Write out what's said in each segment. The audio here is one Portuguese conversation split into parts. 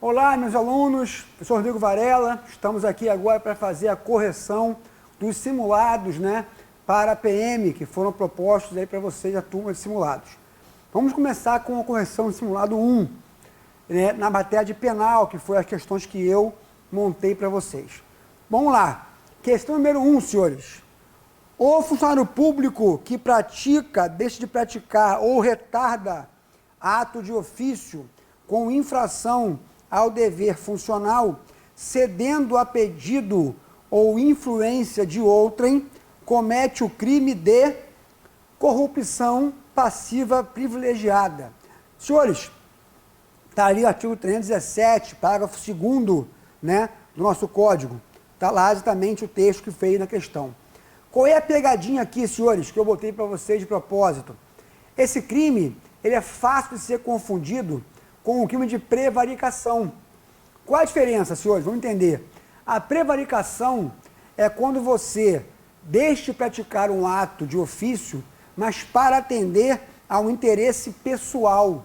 Olá, meus alunos, professor Rodrigo Varela, estamos aqui agora para fazer a correção dos simulados, para a PM, que foram propostos aí para vocês, a turma de simulados. Vamos começar com a correção do simulado 1, na matéria de penal, que foi as questões que eu montei para vocês. Vamos lá, questão número 1, senhores. O funcionário público que pratica, deixa de praticar ou retarda ato de ofício com infração ao dever funcional, cedendo a pedido ou influência de outrem, comete o crime de corrupção passiva privilegiada. Senhores, está ali o artigo 317, parágrafo 2º, do nosso código. Está lá exatamente o texto que fez na questão. Qual é a pegadinha aqui, senhores, que eu botei para vocês de propósito? Esse crime, ele é fácil de ser confundido com o crime de prevaricação. Qual a diferença, senhores? Vamos entender. A prevaricação é quando você deixa de praticar um ato de ofício, mas para atender a um interesse pessoal.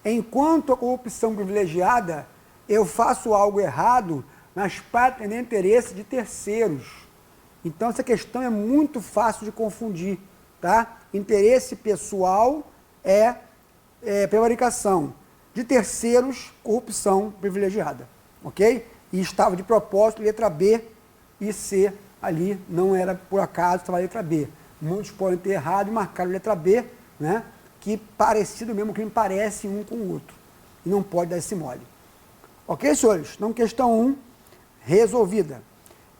Enquanto a corrupção privilegiada, eu faço algo errado, mas para atender o interesse de terceiros. Então, essa questão é muito fácil de confundir, tá? Interesse pessoal é prevaricação. De terceiros, corrupção privilegiada, ok? E estava de propósito, letra B e C ali, não era por acaso, estava a letra B. Muitos podem ter errado e marcaram letra B, que parecido mesmo, crime parece um com o outro. E não pode dar esse mole. Ok, senhores? Então, questão 1, resolvida.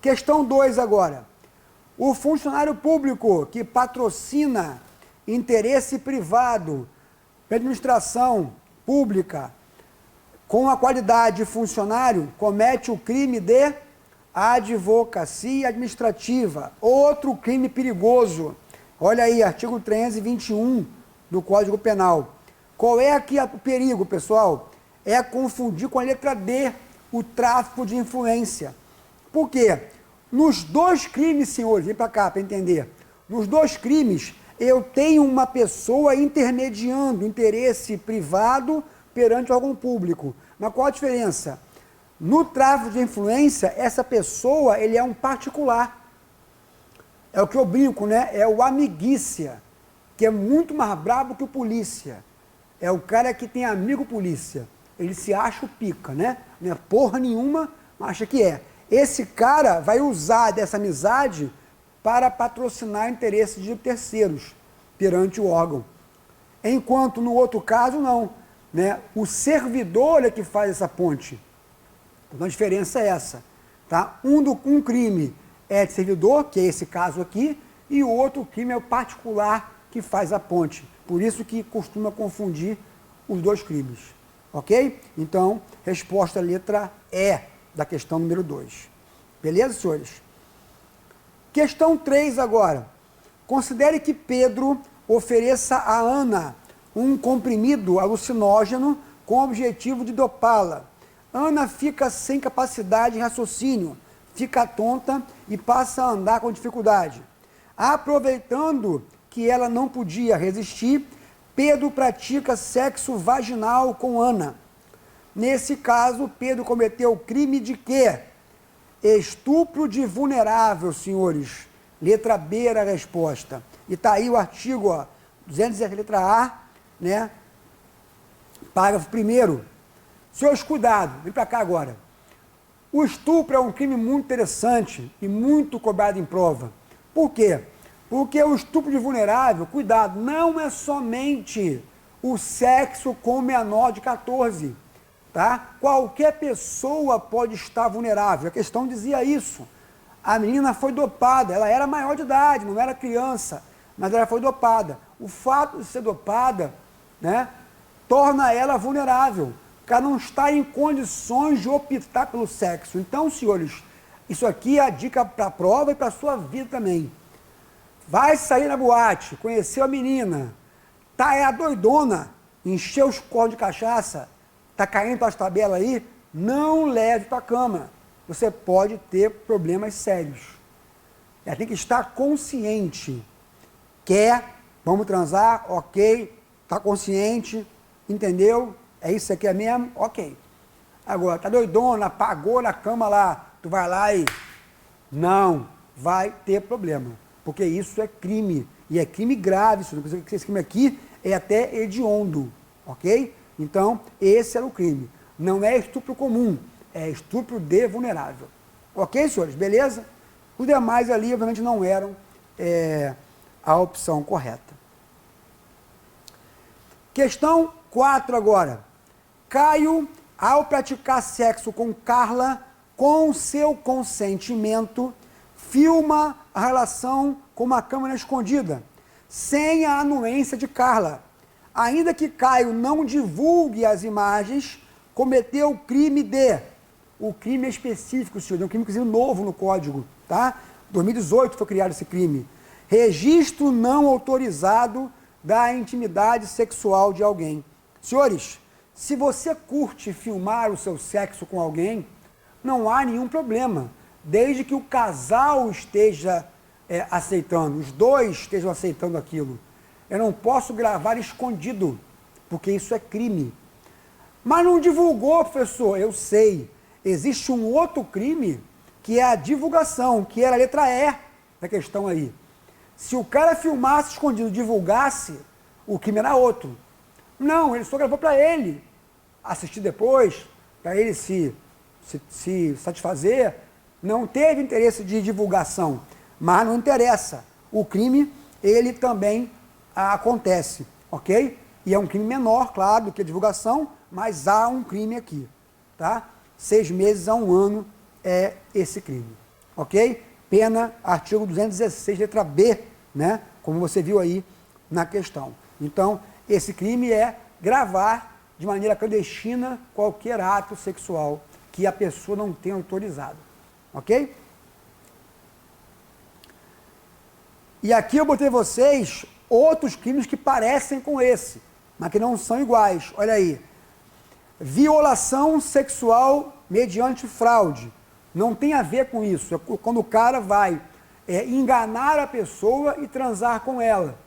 Questão 2 agora. O funcionário público que patrocina interesse privado para administração pública com a qualidade de funcionário comete o crime de advocacia administrativa, outro crime perigoso. Olha aí, artigo 321 do Código Penal. Qual é aqui o perigo, pessoal? É confundir com a letra D, o tráfico de influência. Por quê? Nos dois crimes, senhores, vem para cá para entender. Nos dois crimes, eu tenho uma pessoa intermediando interesse privado perante o órgão público. Mas qual a diferença? No tráfico de influência, essa pessoa, ele é um particular. É o que eu brinco, É o amiguícia, que é muito mais brabo que o polícia. É o cara que tem amigo polícia. Ele se acha o pica, Não é porra nenhuma, mas acha que é. Esse cara vai usar dessa amizade para patrocinar interesses de terceiros perante o órgão. Enquanto no outro caso, não. O servidor é que faz essa ponte. Então a diferença é essa. Tá? Um crime é de servidor, que é esse caso aqui, e o outro crime é o particular que faz a ponte. Por isso que costuma confundir os dois crimes. Ok? Então, resposta letra E da questão número 2. Beleza, senhores? Questão 3 agora. Considere que Pedro ofereça a Ana um comprimido alucinógeno com o objetivo de dopá-la. Ana fica sem capacidade de raciocínio, fica tonta e passa a andar com dificuldade. Aproveitando que ela não podia resistir, Pedro pratica sexo vaginal com Ana. Nesse caso, Pedro cometeu o crime de quê? Estupro de vulnerável, senhores. Letra B era a resposta. E está aí o artigo 217, letra A, parágrafo 1º. Senhores, cuidado, vem para cá agora. O estupro é um crime muito interessante e muito cobrado em prova. Por quê? Porque o estupro de vulnerável, cuidado, não é somente o sexo com menor de 14, tá? Qualquer pessoa pode estar vulnerável, a questão dizia isso. A menina foi dopada, ela era maior de idade, não era criança, mas ela foi dopada. O fato de ser dopada, torna ela vulnerável, porque ela não está em condições de optar pelo sexo. Então, senhores, isso aqui é a dica para a prova e para a sua vida também. Vai sair na boate, conheceu a menina, é a doidona, encheu os cornos de cachaça, está caindo para as tabelas aí, não leve para a cama. Você pode ter problemas sérios. Ela tem que estar consciente. Quer, vamos transar, ok, está consciente, entendeu? É isso aqui mesmo? Ok. Agora, tá doidona, apagou na cama lá, tu vai lá e... Não vai ter problema, porque isso é crime, e é crime grave, esse crime aqui é até hediondo, ok? Então, esse era o crime. Não é estupro comum, é estupro de vulnerável. Ok, senhores? Beleza? Os demais ali, obviamente, não eram a opção correta. Questão 4 agora. Caio, ao praticar sexo com Carla, com seu consentimento, filma a relação com uma câmera escondida, sem a anuência de Carla. Ainda que Caio não divulgue as imagens, cometeu o crime de... O crime é específico, senhor, é um crime, inclusive, novo no Código, tá? 2018 foi criado esse crime. Registro não autorizado da intimidade sexual de alguém. Senhores, se você curte filmar o seu sexo com alguém, não há nenhum problema, desde que o casal esteja aceitando, os dois estejam aceitando aquilo. Eu não posso gravar escondido, porque isso é crime. Mas não divulgou, professor, eu sei. Existe um outro crime, que é a divulgação, que era a letra E da questão aí. Se o cara filmasse escondido e divulgasse, o crime era outro. Não, ele só gravou para ele assistir depois, para ele se satisfazer. Não teve interesse de divulgação, mas não interessa. O crime, ele também acontece, ok? E é um crime menor, claro, do que a divulgação, mas há um crime aqui, tá? 6 meses a 1 ano é esse crime, ok? Pena, artigo 216, letra B, né? Como você viu aí na questão. Então, esse crime é gravar de maneira clandestina qualquer ato sexual que a pessoa não tenha autorizado, ok? E aqui eu botei vocês outros crimes que parecem com esse, mas que não são iguais. Olha aí. Violação sexual mediante fraude. Não tem a ver com isso. É quando o cara vai enganar a pessoa e transar com ela.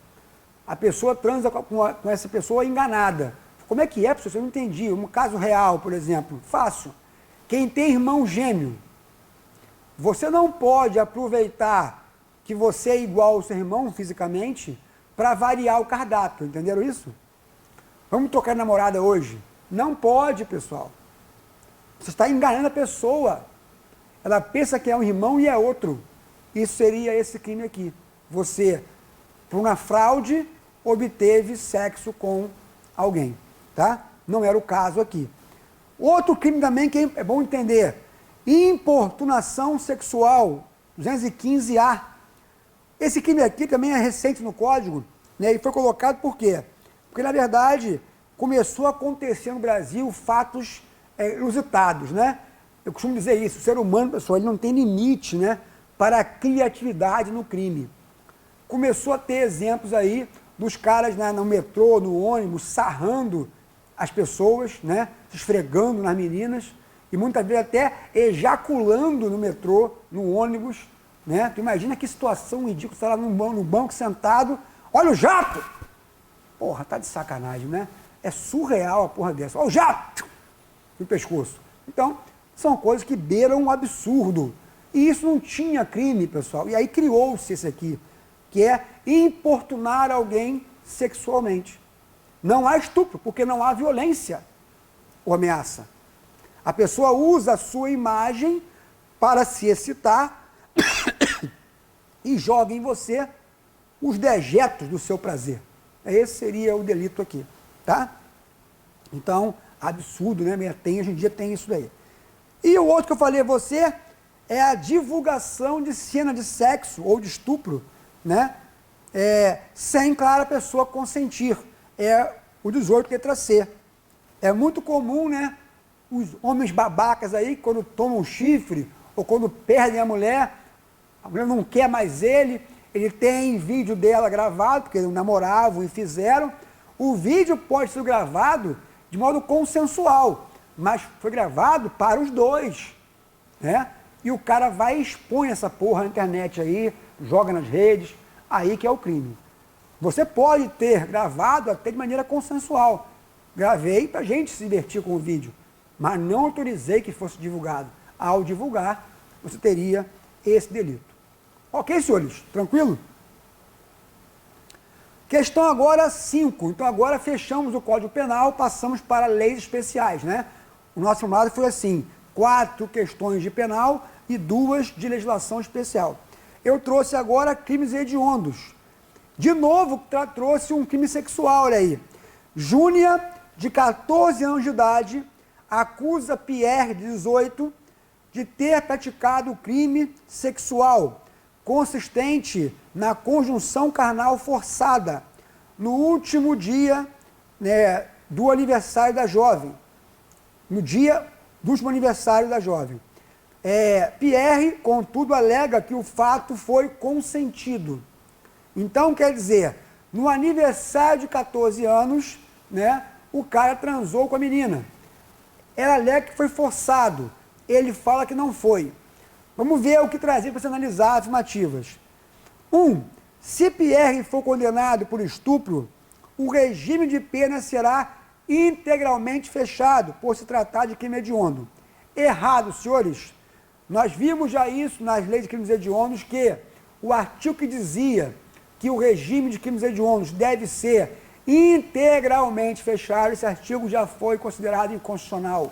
A pessoa transa com essa pessoa enganada. Como é que é, professor? Eu não entendi. Um caso real, por exemplo. Fácil. Quem tem irmão gêmeo, você não pode aproveitar que você é igual ao seu irmão fisicamente para variar o cardápio. Entenderam isso? Vamos tocar namorada hoje? Não pode, pessoal. Você está enganando a pessoa. Ela pensa que é um irmão e é outro. Isso seria esse crime aqui. Você, por uma fraude, obteve sexo com alguém, tá? Não era o caso aqui. Outro crime também que é bom entender. Importunação sexual, 215A. Esse crime aqui também é recente no Código, né? E foi colocado por quê? Porque, na verdade, começou a acontecer no Brasil fatos inusitados, né? Eu costumo dizer isso, o ser humano, pessoal, ele não tem limite, né, para a criatividade no crime. Começou a ter exemplos aí dos caras, né, no metrô, no ônibus, sarrando as pessoas, né, se esfregando nas meninas, e muitas vezes até ejaculando no metrô, no ônibus, né? Tu imagina que situação ridícula, você está lá no banco sentado, olha o jato! Porra, tá de sacanagem, né? É surreal a porra dessa. Olha o jato! No pescoço. Então, são coisas que beiram um absurdo. E isso não tinha crime, pessoal. E aí criou-se esse aqui, que é importunar alguém sexualmente. Não há estupro, porque não há violência ou ameaça. A pessoa usa a sua imagem para se excitar e joga em você os dejetos do seu prazer. Esse seria o delito aqui, tá? Então, absurdo, né? Hoje em dia tem isso daí. E o outro que eu falei a você é a divulgação de cena de sexo ou de estupro, né? Sem, claro, a pessoa consentir. É o 18, letra C. É muito comum, né? Os homens babacas aí, quando tomam um chifre ou quando perdem a mulher não quer mais ele tem vídeo dela gravado, porque namoravam e fizeram. O vídeo pode ser gravado de modo consensual, mas foi gravado para os dois, né? E o cara vai e expõe essa porra na internet aí, joga nas redes, aí que é o crime. Você pode ter gravado até de maneira consensual. Gravei pra gente se divertir com o vídeo, mas não autorizei que fosse divulgado. Ao divulgar, você teria esse delito. Ok, senhores? Tranquilo? Questão agora 5. Então agora fechamos o Código Penal, passamos para leis especiais, né? O nosso simulado foi assim, 4 questões de penal e 2 de legislação especial. Eu trouxe agora crimes hediondos. De novo, trouxe um crime sexual, olha aí. Júnia, de 14 anos de idade, acusa Pierre, de 18, de ter praticado o crime sexual consistente na conjunção carnal forçada no último dia, né, do aniversário da jovem. No dia do último aniversário da jovem. Pierre, contudo, alega que o fato foi consentido. Então, quer dizer, no aniversário de 14 anos, né, o cara transou com a menina. Ela alega que foi forçado. Ele fala que não foi. Vamos ver o que trazer para se analisar afirmativas. 1. Se Pierre for condenado por estupro, o regime de pena será integralmente fechado, por se tratar de crime hediondo. Errado, senhores. Nós vimos já isso nas leis de crimes hediondos, que o artigo que dizia que o regime de crimes hediondos deve ser integralmente fechado, esse artigo já foi considerado inconstitucional.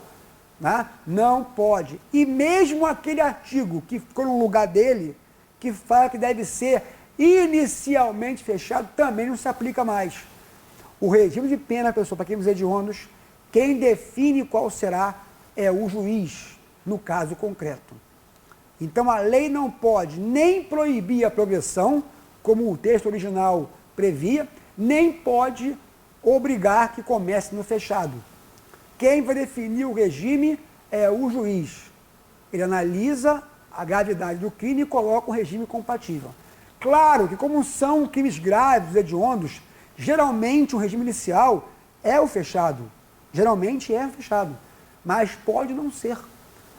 Né? Não pode. E mesmo aquele artigo que ficou no lugar dele, que fala que deve ser inicialmente fechado, também não se aplica mais. O regime de pena, pessoal, para crimes hediondos, quem define qual será é o juiz, no caso concreto. Então, a lei não pode nem proibir a progressão, como o texto original previa, nem pode obrigar que comece no fechado. Quem vai definir o regime é o juiz. Ele analisa a gravidade do crime e coloca um regime compatível. Claro que, como são crimes graves, hediondos, geralmente o regime inicial é o fechado. Geralmente é fechado. Mas pode não ser.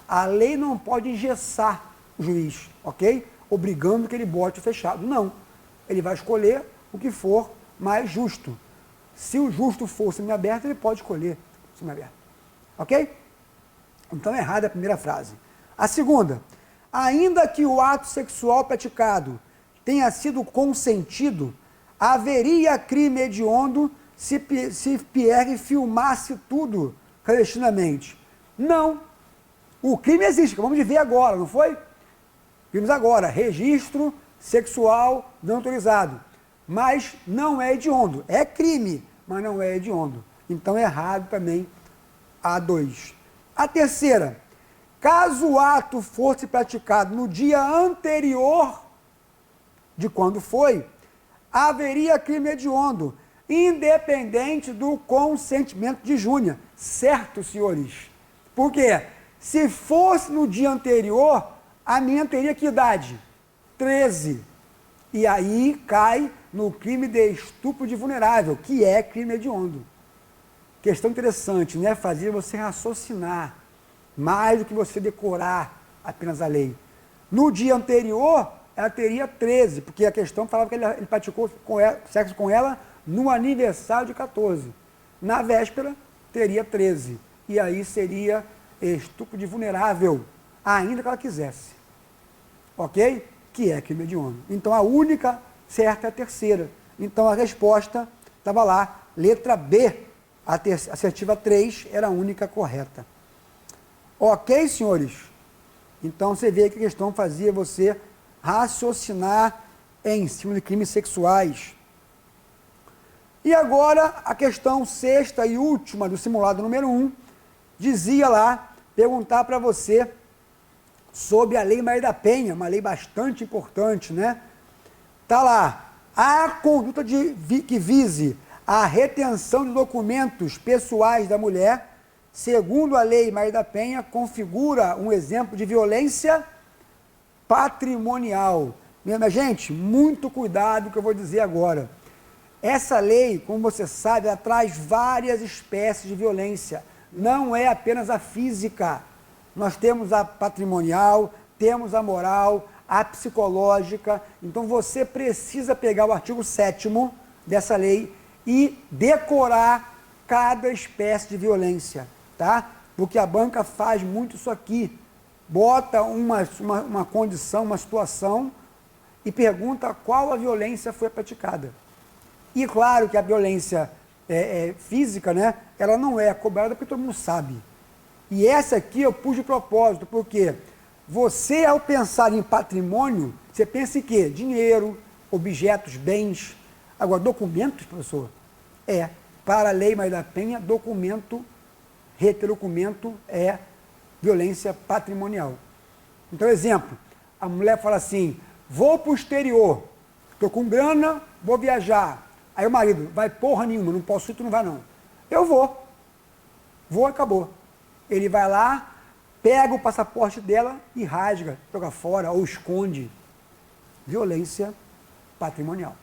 A lei não pode engessar o juiz, ok? Obrigando que ele bote o fechado. Não. Ele vai escolher o que for mais justo. Se o justo for semiaberto, ele pode escolher semiaberto. Ok? Então é errada a primeira frase. A segunda. Ainda que o ato sexual praticado tenha sido consentido, haveria crime hediondo se Pierre filmasse tudo clandestinamente. Não. O crime existe, acabamos de ver agora, não foi? Vimos agora, registro sexual não autorizado. Mas não é hediondo. É crime, mas não é hediondo. Então é errado também a 2. A terceira. Caso o ato fosse praticado no dia anterior de quando foi, haveria crime hediondo, independente do consentimento de Júnia. Certo, senhores? Por quê? Se fosse no dia anterior, a menina teria que idade? 13. E aí cai no crime de estupro de vulnerável, que é crime hediondo. Questão interessante, né? Fazer você raciocinar mais do que você decorar apenas a lei. No dia anterior, ela teria 13, porque a questão falava que ele praticou sexo com ela no aniversário de 14. Na véspera, teria 13. E aí seria estupro de vulnerável, ainda que ela quisesse. Ok? Que é crime hediondo. Então, a única certa é a terceira. Então, a resposta estava lá, letra B, a assertiva 3 era a única correta. Ok, senhores? Então, você vê que a questão fazia você raciocinar em cima de crimes sexuais. E agora, a questão sexta e última do simulado número 1, dizia lá, perguntar para você sobre a Lei Maria da Penha, uma lei bastante importante, né? Está lá, a conduta que vise a retenção de documentos pessoais da mulher, segundo a Lei Maria da Penha, configura um exemplo de violência patrimonial. Minha gente, muito cuidado com o que eu vou dizer agora. Essa lei, como você sabe, ela traz várias espécies de violência. Não é apenas a física. Nós temos a patrimonial, temos a moral, a psicológica. Então você precisa pegar o artigo 7º dessa lei e decorar cada espécie de violência, tá? Porque a banca faz muito isso aqui. Bota uma condição, uma situação e pergunta qual a violência foi praticada. E claro que a violência física, né, ela não é cobrada porque todo mundo sabe. E essa aqui eu pus de propósito, porque você, ao pensar em patrimônio, você pensa em quê? Dinheiro, objetos, bens. Agora, documentos, professor, para a Lei Maria da Penha, reter documento é violência patrimonial. Então, exemplo, a mulher fala assim, vou para o exterior, estou com grana, vou viajar. Aí o marido, vai porra nenhuma, não posso ir, tu não vai não. Eu vou. Vou, acabou. Ele vai lá, pega o passaporte dela e rasga, joga fora ou esconde. Violência patrimonial.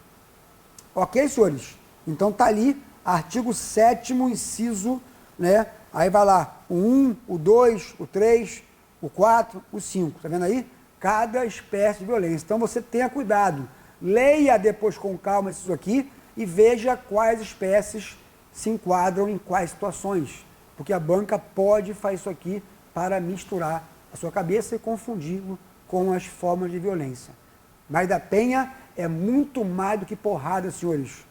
Ok, senhores? Então tá ali, artigo 7º, inciso, né? Aí vai lá, o 1, o 2, o 3, o 4, o 5. Tá vendo aí? Cada espécie de violência. Então você tenha cuidado. Leia depois com calma isso aqui e veja quais espécies se enquadram em quais situações. Porque a banca pode fazer isso aqui para misturar a sua cabeça e confundi-lo com as formas de violência. Maria da Penha é muito mais do que porrada, senhores.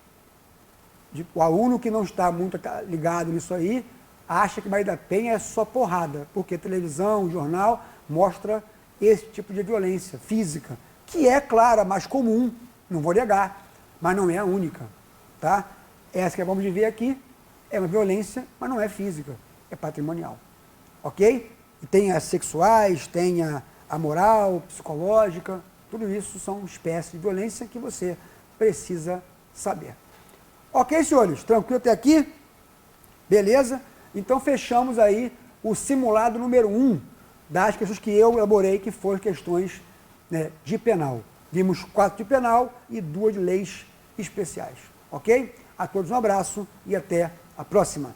O aluno que não está muito ligado nisso aí, acha que Maria da Penha é só porrada, porque televisão, jornal, mostra esse tipo de violência física, que é, claro, a mais comum, não vou negar, mas não é a única. Tá? Essa que vamos ver aqui é uma violência, mas não é física, é patrimonial. Ok? E tem as sexuais, tem a moral, psicológica, tudo isso são espécies de violência que você precisa saber. Ok, senhores? Tranquilo até aqui? Beleza? Então fechamos aí o simulado número 1 das questões que eu elaborei, que foram questões, né, de penal. Vimos 4 de penal e 2 de leis especiais. Ok? A todos um abraço e até a próxima.